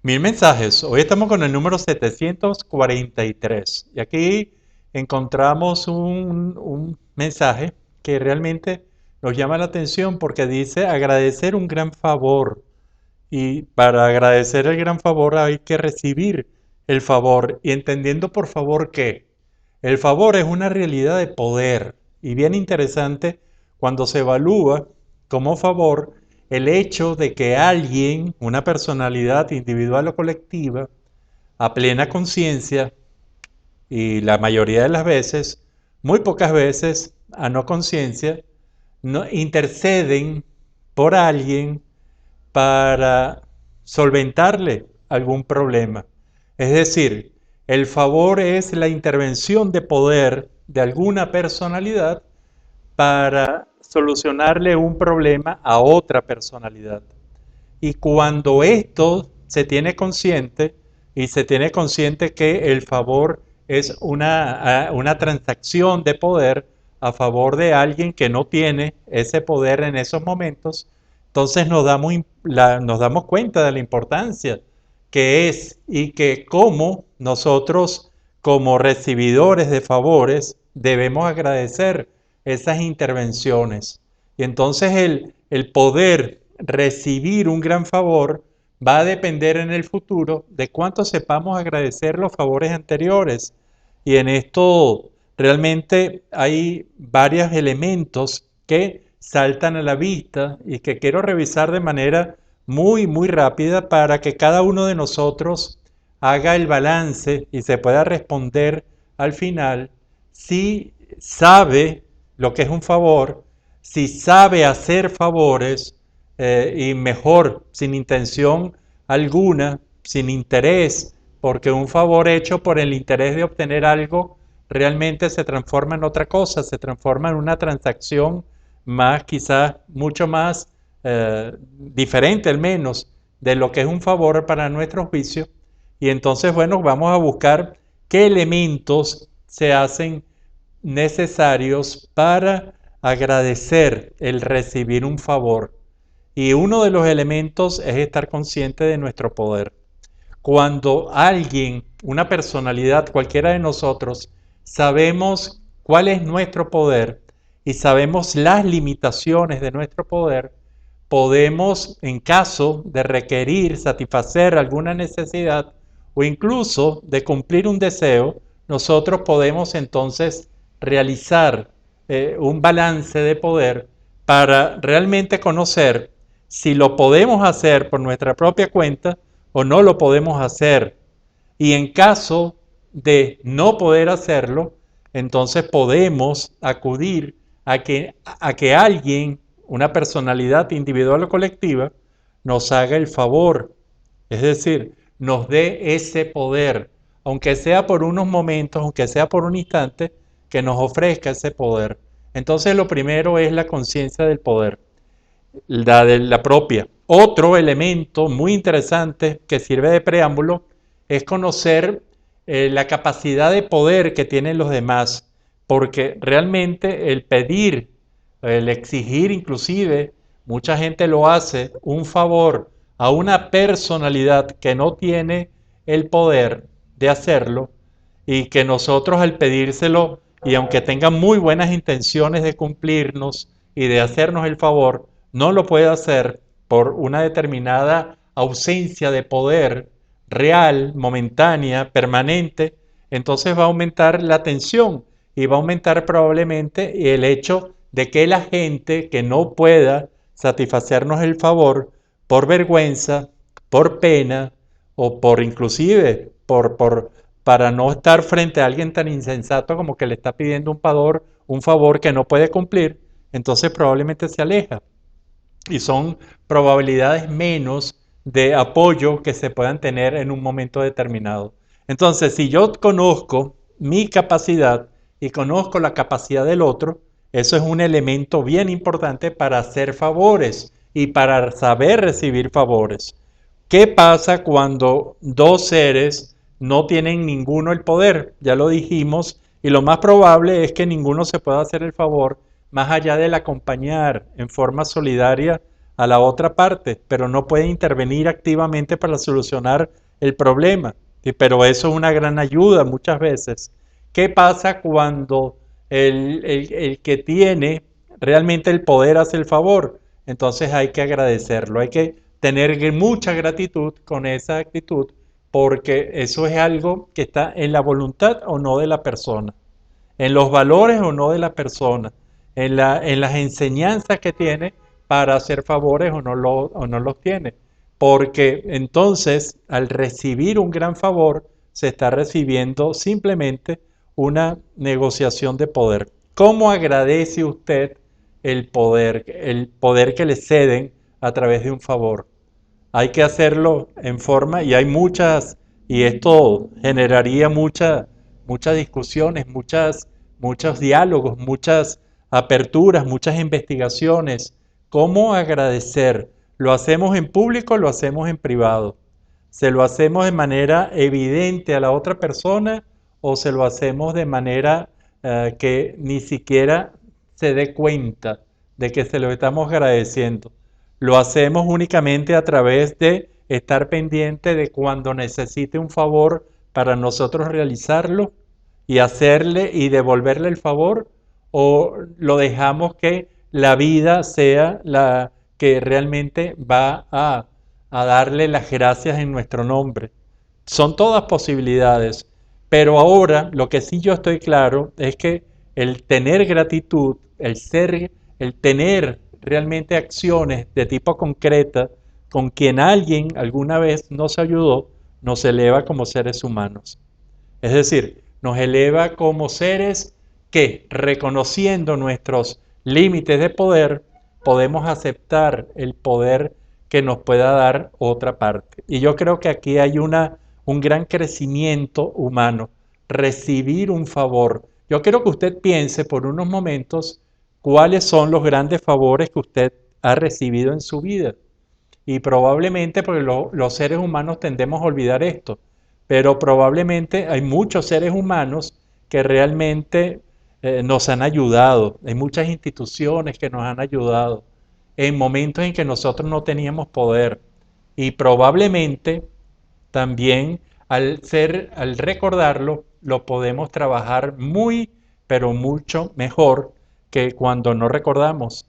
Mil mensajes. Hoy estamos con el número 743 y aquí encontramos un mensaje que realmente nos llama la atención porque dice agradecer un gran favor, y para agradecer el gran favor hay que recibir el favor, y entendiendo por favor que el favor es una realidad de poder, y bien interesante cuando se evalúa como favor el hecho de que alguien, una personalidad individual o colectiva, a plena conciencia, y la mayoría de las veces, muy pocas veces a no conciencia, no, interceden por alguien para solventarle algún problema. Es decir, el favor es la intervención de poder de alguna personalidad para solucionarle un problema a otra personalidad. Y cuando esto se tiene consciente, y se tiene consciente que el favor es una transacción de poder a favor de alguien que no tiene ese poder en esos momentos, entonces nos damos cuenta de la importancia que es, y que cómo nosotros como recibidores de favores debemos agradecer esas intervenciones. Y entonces el poder recibir un gran favor va a depender en el futuro de cuánto sepamos agradecer los favores anteriores. Y en esto realmente hay varios elementos que saltan a la vista y que quiero revisar de manera muy rápida para que cada uno de nosotros haga el balance y se pueda responder al final si sabe lo que es un favor, si sabe hacer favores, y mejor, sin intención alguna, sin interés, porque un favor hecho por el interés de obtener algo realmente se transforma en otra cosa, se transforma en una transacción más, quizás mucho más diferente al menos de lo que es un favor para nuestro juicio. Y entonces, bueno, vamos a buscar qué elementos se hacen necesarios para agradecer el recibir un favor. Y uno de los elementos es estar consciente de nuestro poder. Cuando alguien, una personalidad, cualquiera de nosotros, sabemos cuál es nuestro poder y sabemos las limitaciones de nuestro poder, podemos, en caso de requerir satisfacer alguna necesidad o incluso de cumplir un deseo, nosotros podemos entonces realizar un balance de poder para realmente conocer si lo podemos hacer por nuestra propia cuenta o no lo podemos hacer. Y en caso de no poder hacerlo, entonces podemos acudir a que alguien, una personalidad individual o colectiva, nos haga el favor, es decir, nos dé ese poder, aunque sea por unos momentos, aunque sea por un instante, que nos ofrezca ese poder. Entonces lo primero es la conciencia del poder, la de la propia. Otro elemento muy interesante que sirve de preámbulo es conocer la capacidad de poder que tienen los demás, porque realmente el pedir, el exigir inclusive, mucha gente lo hace, un favor a una personalidad que no tiene el poder de hacerlo, y que nosotros al pedírselo, y aunque tengan muy buenas intenciones de cumplirnos y de hacernos el favor, no lo puede hacer por una determinada ausencia de poder real, momentánea, permanente, entonces va a aumentar la tensión y va a aumentar probablemente el hecho de que la gente que no pueda satisfacernos el favor por vergüenza, por pena o por inclusive para no estar frente a alguien tan insensato como que le está pidiendo un favor que no puede cumplir, entonces probablemente se aleja. Y son probabilidades menos de apoyo que se puedan tener en un momento determinado. Entonces, si yo conozco mi capacidad y conozco la capacidad del otro, eso es un elemento bien importante para hacer favores y para saber recibir favores. ¿Qué pasa cuando dos seres no tienen ninguno el poder? Ya lo dijimos, y lo más probable es que ninguno se pueda hacer el favor más allá del acompañar en forma solidaria a la otra parte, pero no puede intervenir activamente para solucionar el problema. Pero eso es una gran ayuda muchas veces. ¿Qué pasa cuando el que tiene realmente el poder hace el favor? Entonces hay que agradecerlo, hay que tener mucha gratitud con esa actitud, porque eso es algo que está en la voluntad o no de la persona, en los valores o no de la persona, en las enseñanzas que tiene para hacer favores o no los tiene. Porque entonces, al recibir un gran favor, se está recibiendo simplemente una negociación de poder. ¿Cómo agradece usted el poder que le ceden a través de un favor? Hay que hacerlo en forma, y hay muchas, y esto generaría muchas discusiones, muchos diálogos, muchas aperturas, muchas investigaciones. ¿Cómo agradecer? ¿Lo hacemos en público o lo hacemos en privado? ¿Se lo hacemos de manera evidente a la otra persona o se lo hacemos de manera que ni siquiera se dé cuenta de que se lo estamos agradeciendo? Lo hacemos únicamente a través de estar pendiente de cuando necesite un favor para nosotros realizarlo y hacerle y devolverle el favor, o lo dejamos que la vida sea la que realmente va a darle las gracias en nuestro nombre. Son todas posibilidades, pero ahora lo que sí yo estoy claro es que el tener gratitud, el tener realmente acciones de tipo concreta con quien alguien alguna vez nos ayudó, nos eleva como seres humanos. Es decir, nos eleva como seres que, reconociendo nuestros límites de poder, podemos aceptar el poder que nos pueda dar otra parte. Y yo creo que aquí hay un gran crecimiento humano, recibir un favor. Yo quiero que usted piense por unos momentos cuáles son los grandes favores que usted ha recibido en su vida. Y probablemente, porque los seres humanos tendemos a olvidar esto, pero probablemente hay muchos seres humanos que realmente nos han ayudado. Hay muchas instituciones que nos han ayudado en momentos en que nosotros no teníamos poder. Y probablemente también al recordarlo, lo podemos trabajar muy, pero mucho mejor que cuando no recordamos,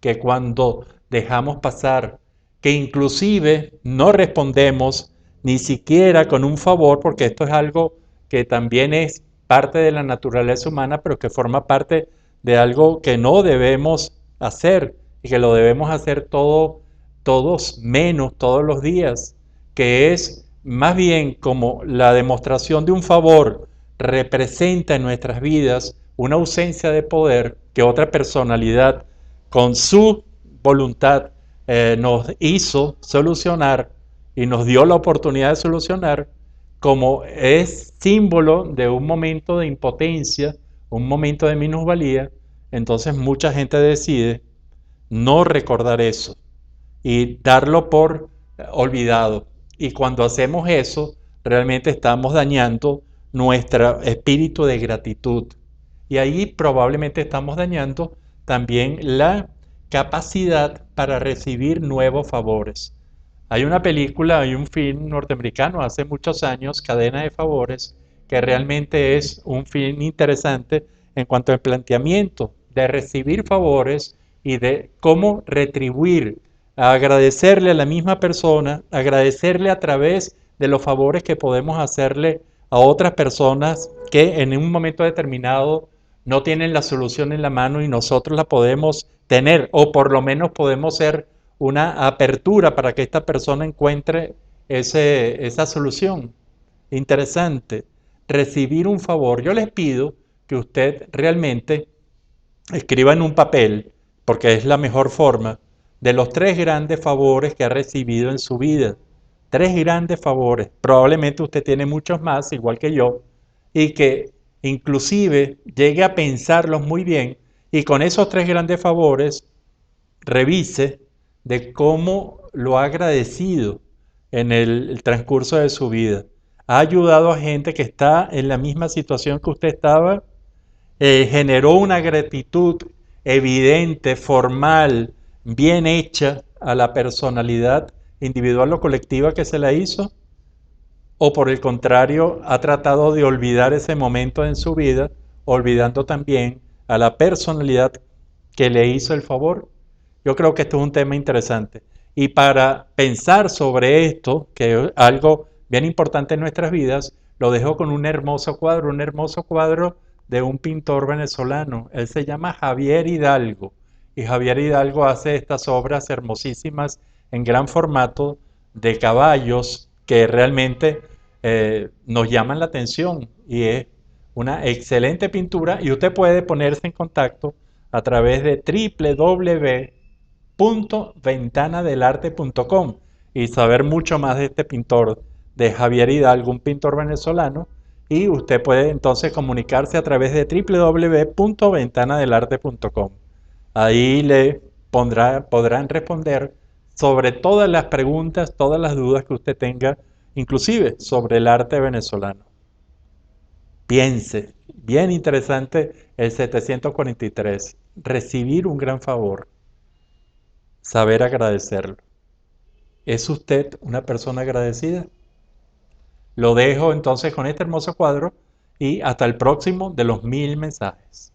que cuando dejamos pasar, que inclusive no respondemos ni siquiera con un favor, porque esto es algo que también es parte de la naturaleza humana, pero que forma parte de algo que no debemos hacer y que lo debemos hacer todos menos, todos los días, que es más bien como la demostración de un favor representa en nuestras vidas una ausencia de poder que otra personalidad con su voluntad nos hizo solucionar y nos dio la oportunidad de solucionar, como es símbolo de un momento de impotencia, un momento de minusvalía. Entonces mucha gente decide no recordar eso y darlo por olvidado. Y cuando hacemos eso, realmente estamos dañando nuestro espíritu de gratitud. Y ahí probablemente estamos dañando también la capacidad para recibir nuevos favores. Hay una película, hay un film norteamericano hace muchos años, Cadena de Favores, que realmente es un film interesante en cuanto al planteamiento de recibir favores y de cómo retribuir, agradecerle a la misma persona, agradecerle a través de los favores que podemos hacerle a otras personas que en un momento determinado no tienen la solución en la mano y nosotros la podemos tener, o por lo menos podemos ser una apertura para que esta persona encuentre esa solución. Interesante. Recibir un favor. Yo les pido que usted realmente escriba en un papel, porque es la mejor forma, de los 3 grandes favores que ha recibido en su vida. 3 grandes favores. Probablemente usted tiene muchos más, igual que yo, y que inclusive llegue a pensarlos muy bien, y con esos 3 grandes favores revise de cómo lo ha agradecido en el transcurso de su vida. Ha ayudado a gente que está en la misma situación que usted estaba, generó una gratitud evidente, formal, bien hecha a la personalidad individual o colectiva que se la hizo, o por el contrario, ha tratado de olvidar ese momento en su vida, olvidando también a la personalidad que le hizo el favor. Yo creo que esto es un tema interesante. Y para pensar sobre esto, que es algo bien importante en nuestras vidas, lo dejo con un hermoso cuadro de un pintor venezolano. Él se llama Javier Hidalgo. Y Javier Hidalgo hace estas obras hermosísimas en gran formato de caballos que realmente nos llaman la atención y es una excelente pintura y usted puede ponerse en contacto a través de www.ventanadelarte.com y saber mucho más de este pintor, de Javier Hidalgo, un pintor venezolano, y usted puede entonces comunicarse a través de www.ventanadelarte.com. Ahí podrán responder sobre todas las preguntas, todas las dudas que usted tenga, inclusive sobre el arte venezolano. Piense, bien interesante el 743, recibir un gran favor, saber agradecerlo. ¿Es usted una persona agradecida? Lo dejo entonces con este hermoso cuadro y hasta el próximo de los 1000 mensajes.